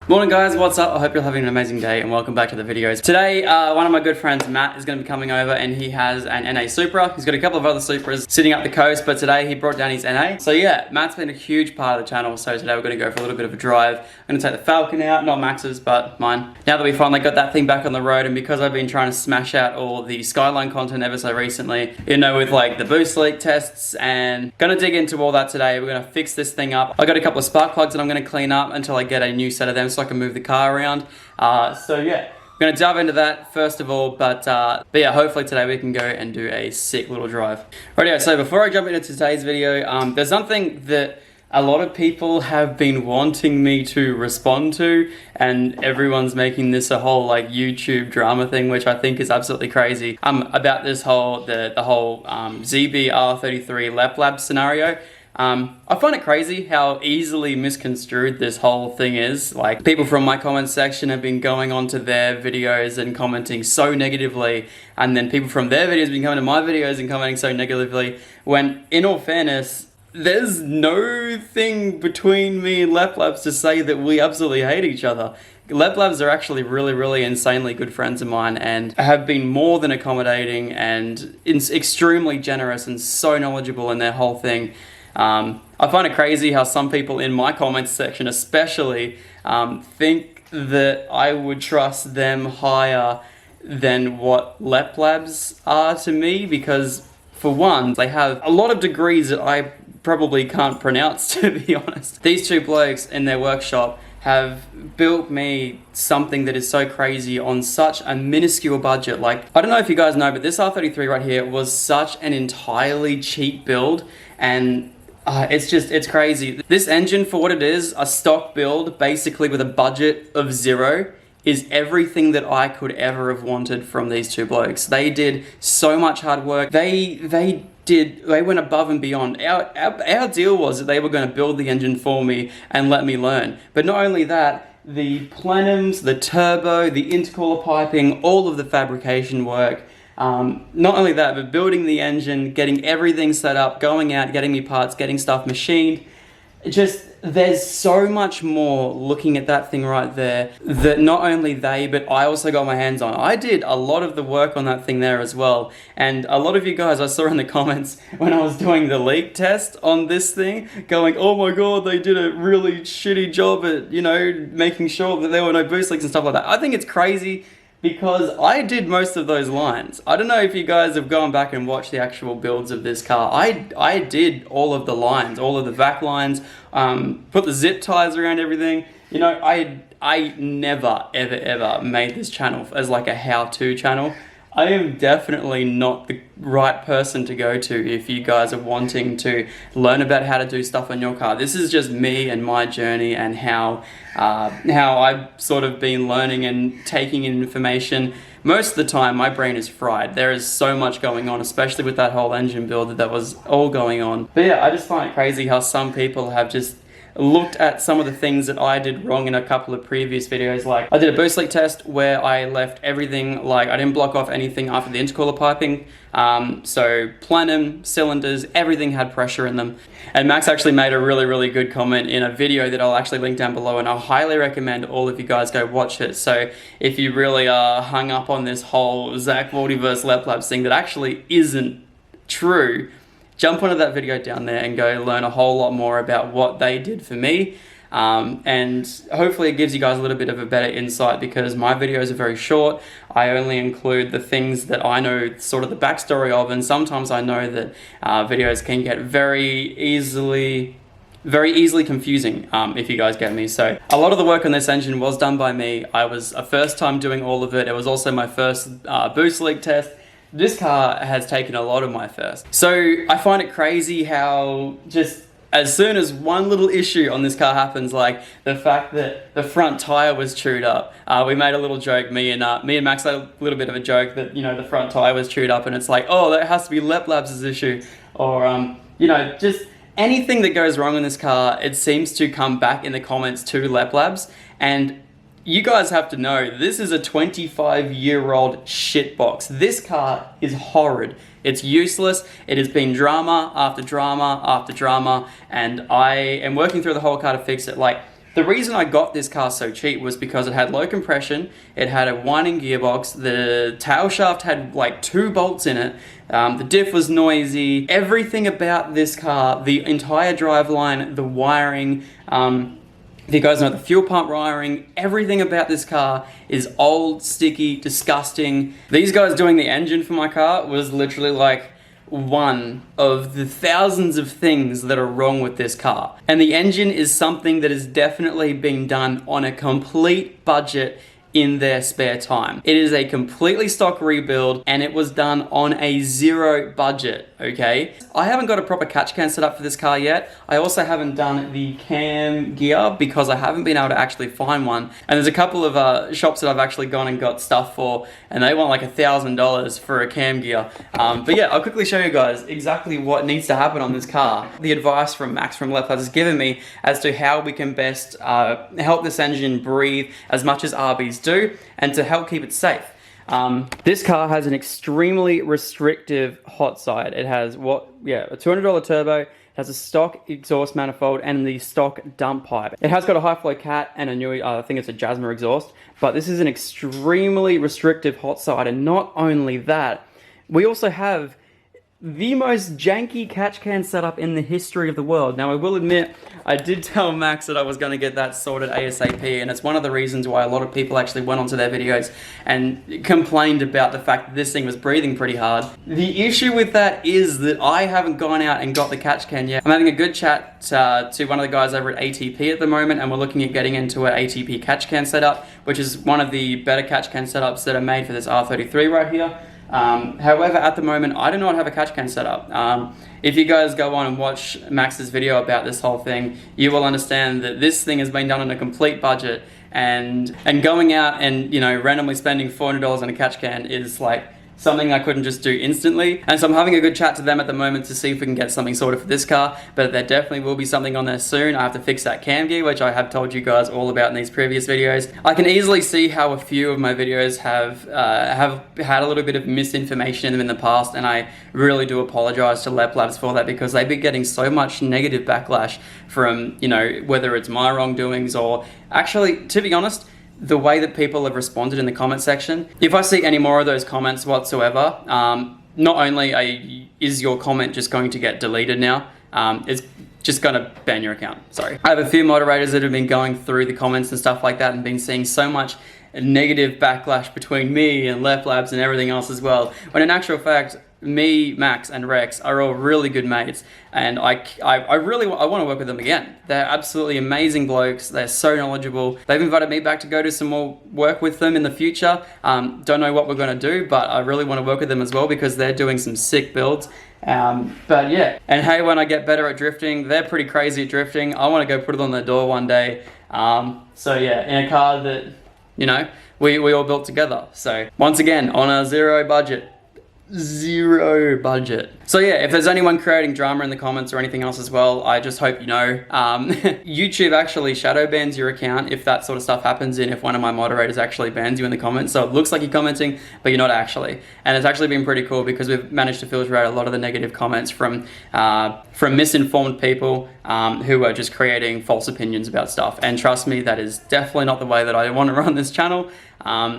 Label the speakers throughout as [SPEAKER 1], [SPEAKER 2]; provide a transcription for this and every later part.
[SPEAKER 1] Morning guys, what's up? I hope you're having an amazing day and welcome back to the videos. Today, one of my good friends, Matt, is going to be coming over and he has an NA Supra. He's got a couple of other Supras sitting up the coast, but today he brought down his NA. So yeah, Matt's been a huge part of the channel, so today we're going to go for a little bit of a drive. I'm going to take the Falcon out, not Max's, but mine. Now that we finally got that thing back on the road, and because I've been trying to smash out all the Skyline content ever so recently, you know, with like the boost leak tests, and going to dig into all that today. We're going to fix this thing up. I got a couple of spark plugs that I'm going to clean up until I get a new set of them so I can move the car around. So yeah, I'm going to dive into that first of all, but yeah, hopefully today we can go and do a sick little drive. Rightio, so before I jump into today's video, there's something that a lot of people have been wanting me to respond to, and everyone's making this a whole like YouTube drama thing, which I think is absolutely crazy. About this whole, the whole ZBR33 leplabs scenario. I find it crazy how easily misconstrued this whole thing is. Like, people from my comment section have been going onto their videos and commenting so negatively, and then people from their videos have been coming to my videos and commenting so negatively, when in all fairness, there's no thing between me and leplabs to say that we absolutely hate each other. Leplabs are actually really insanely good friends of mine and have been more than accommodating and extremely generous and so knowledgeable in their whole thing. I find it crazy how some people in my comments section especially think that I would trust them higher than what leplabs are to me, because for one, they have a lot of degrees that I probably can't pronounce, to be honest. These two blokes in their workshop have built me something that is so crazy on such a minuscule budget. Like, I don't know if you guys know, but this R33 right here was such an entirely cheap build, and it's crazy. This engine, for what it is, a stock build, basically with a budget of 0, is everything that I could ever have wanted from these two blokes. They did so much hard work. They went above and beyond. Our deal was that they were going to build the engine for me and let me learn. But not only that, the plenums, the turbo, the intercooler piping, all of the fabrication work. Not only that, but building the engine, getting everything set up, going out, getting me parts, getting stuff machined. There's so much more looking at that thing right there that not only they, but I also got my hands on. I did a lot of the work on that thing there as well. And a lot of you guys I saw in the comments when I was doing the leak test on this thing, going, oh my god, they did a really shitty job at, you know, making sure that there were no boost leaks and stuff like that. I think it's crazy, because I did most of those lines. I don't know if you guys have gone back and watched the actual builds of this car. I did all of the lines, all of the vac lines, put the zip ties around everything. You know, I never, ever made this channel as like a how-to channel. I am definitely not the right person to go to if you guys are wanting to learn about how to do stuff on your car. This is just me and my journey and how I've sort of been learning and taking in information. Most of the time, my brain is fried. There is so much going on, especially with that whole engine build that was all going on. But yeah, I just find it crazy how some people have just looked at some of the things that I did wrong in a couple of previous videos. Like, I did a boost leak test where I left everything, like I didn't block off anything after the intercooler piping. So plenum, cylinders, everything had pressure in them. And Max actually made a really good comment in a video that I'll actually link down below, and I'll highly recommend all of you guys go watch it. So if you really are hung up on this whole ZacBaldy versus leplabs thing that actually isn't true, jump onto that video down there and go learn a whole lot more about what they did for me. And hopefully it gives you guys a little bit of a better insight, because my videos are very short. I only include the things that I know sort of the backstory of, and sometimes I know that videos can get very easily confusing, if you guys get me. So a lot of the work on this engine was done by me. I was a first time doing all of it. It was also my first boost leak test. This car has taken a lot of my first. So I find it crazy how just as soon as one little issue on this car happens, like the fact that the front tire was chewed up, we made a little joke, me and Max had a little bit of a joke that, you know, the front tire was chewed up, and it's like, oh, that has to be leplabs' issue. Or, you know, just anything that goes wrong in this car, it seems to come back in the comments to leplabs. And you guys have to know, this is a 25-year-old shitbox. This car is horrid. It's useless. It has been drama after drama after drama, and I am working through the whole car to fix it. Like, The reason I got this car so cheap was because it had low compression, it had a winding gearbox, the tail shaft had like 2 bolts in it, the diff was noisy, everything about this car, the entire driveline, the wiring, if you guys know the fuel pump wiring, everything about this car is old, sticky, disgusting. These guys doing the engine for my car was literally like one of the thousands of things that are wrong with this car. And the engine is something that has definitely been done on a complete budget in their spare time. It is a completely stock rebuild and it was done on a 0 budget, okay? I haven't got a proper catch can set up for this car yet. I also haven't done the cam gear because I haven't been able to actually find one. And there's a couple of shops that I've actually gone and got stuff for and they want like $1,000 for a cam gear. But yeah, I'll quickly show you guys exactly what needs to happen on this car. The advice from Max from leplabs has given me as to how we can best help this engine breathe as much as RBs do and to help keep it safe. This car has an extremely restrictive hot side. It has a $200 turbo, it has a stock exhaust manifold and the stock dump pipe. It has got a high flow cat and a new, I think it's a Jasmer exhaust, but this is an extremely restrictive hot side. And not only that, we also have the most janky catch can setup in the history of the world. Now I will admit, I did tell Max that I was going to get that sorted ASAP, and it's one of the reasons why a lot of people actually went onto their videos and complained about the fact that this thing was breathing pretty hard. The issue with that is that I haven't gone out and got the catch can yet. I'm having a good chat to one of the guys over at ATP at the moment, and we're looking at getting into an ATP catch can setup, which is one of the better catch can setups that are made for this R33 right here. However, at the moment, I do not have a catch can set up. If you guys go on and watch Max's video about this whole thing, you will understand that this thing has been done on a complete budget, and going out and, you know, randomly spending $400 on a catch can is like something I couldn't just do instantly. And so I'm having a good chat to them at the moment to see if we can get something sorted for this car, but there definitely will be something on there soon. I have to fix that cam gear, which I have told you guys all about in these previous videos. I can easily see how a few of my videos have had a little bit of misinformation in them in the past, and I really do apologize to leplabs for that because they've been getting so much negative backlash from, you know, whether it's my wrongdoings or actually, to be honest, the way that people have responded in the comment section. If I see any more of those comments whatsoever, not only is your comment just going to get deleted now, it's just gonna ban your account, sorry. I have a few moderators that have been going through the comments and stuff like that and been seeing so much negative backlash between me and leplabs and everything else as well, when in actual fact, me, Max, and Rex are all really good mates, and I want to work with them again. They're absolutely amazing blokes. They're so knowledgeable. They've invited me back to go do some more work with them in the future. Don't know what we're going to do, but I really want to work with them as well because they're doing some sick builds. But yeah, and hey, when I get better at drifting, they're pretty crazy at drifting. I want to go put it on their door one day. So yeah, in a car that, you know, we all built together. So once again, on a 0 budget. 0 budget. So yeah, if there's anyone creating drama in the comments or anything else as well, I just hope you know, YouTube actually shadow bans your account if that sort of stuff happens, and if one of my moderators actually bans you in the comments. So it looks like you're commenting, but you're not actually. And it's actually been pretty cool because we've managed to filter out a lot of the negative comments from misinformed people who are just creating false opinions about stuff. And trust me, that is definitely not the way that I want to run this channel.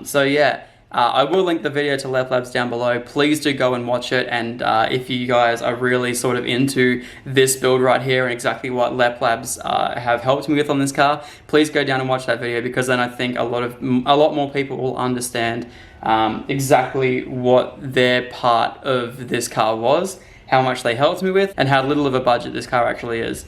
[SPEAKER 1] So yeah. I will link the video to leplabs down below. Please do go and watch it, and if you guys are really sort of into this build right here and exactly what leplabs have helped me with on this car, please go down and watch that video, because then I think a lot more people will understand exactly what their part of this car was, how much they helped me with, and how little of a budget this car actually is.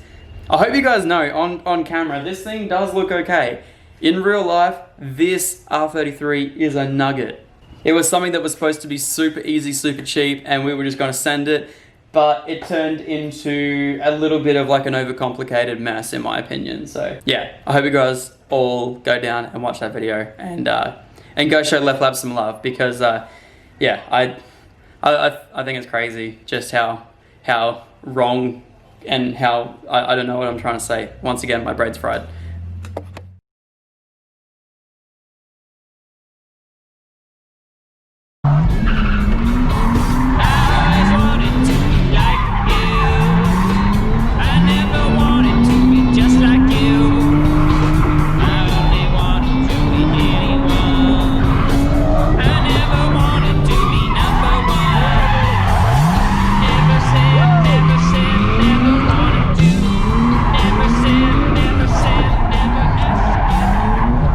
[SPEAKER 1] I hope you guys know on camera this thing does look okay. In real life, this R33 is a nugget. It was something that was supposed to be super easy, super cheap, and we were just going to send it, but it turned into a little bit of like an overcomplicated mess, in my opinion. So yeah, I hope you guys all go down and watch that video and go show leplabs some love, because yeah, I think it's crazy just how wrong and how I don't know what I'm trying to say. Once again, my brain's fried.